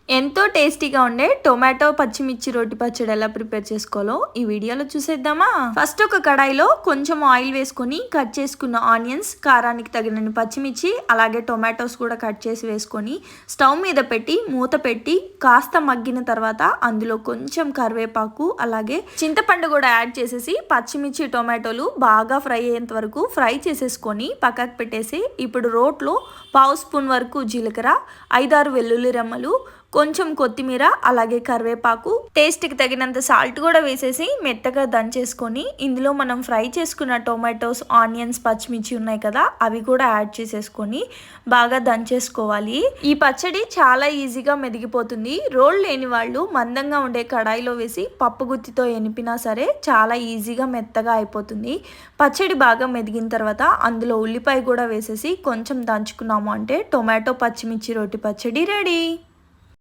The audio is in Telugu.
ఎంతో టేస్టీగా ఉండే టొమాటో పచ్చిమిర్చి రోటి పచ్చడి ఎలా ప్రిపేర్ చేసుకోవాలో ఈ వీడియోలో చూసేద్దామా. ఫస్ట్ ఒక కడాయిలో కొంచెం ఆయిల్ వేసుకొని కట్ చేసుకున్న ఆనియన్స్, కారానికి తగినన్ని పచ్చిమిర్చి, అలాగే టొమాటోస్ కూడా కట్ చేసి వేసుకొని స్టవ్ మీద పెట్టి మూత పెట్టి కాస్త మగ్గిన తర్వాత అందులో కొంచెం కరివేపాకు అలాగే చింతపండు కూడా యాడ్ చేసేసి పచ్చిమిర్చి టొమాటోలు బాగా ఫ్రై అయ్యేంత వరకు ఫ్రై చేసేసుకొని పక్కకు పెట్టేసి ఇప్పుడు రోట్లో పావు స్పూన్ వరకు జీలకర్ర, 5-6 వెల్లుల్లి రెమ్మలు, కొంచెం కొత్తిమీర అలాగే కరివేపాకు, టేస్ట్కి తగినంత సాల్ట్ కూడా వేసేసి మెత్తగా దంచేసుకొని ఇందులో మనం ఫ్రై చేసుకున్న టొమాటోస్, ఆనియన్స్, పచ్చిమిర్చి ఉన్నాయి కదా అవి కూడా యాడ్ చేసేసుకొని బాగా దంచేసుకోవాలి. ఈ పచ్చడి చాలా ఈజీగా మెదిగిపోతుంది. రోల్ లేని వాళ్ళు మందంగా ఉండే కడాయిలో వేసి పప్పు గుత్తితో ఎనిపినా సరే చాలా ఈజీగా మెత్తగా అయిపోతుంది. పచ్చడి బాగా మెదిగిన తర్వాత అందులో ఉల్లిపాయ కూడా వేసేసి కొంచెం దంచుకున్నాము అంటే టొమాటో పచ్చిమిర్చి రోటి పచ్చడి రెడీ.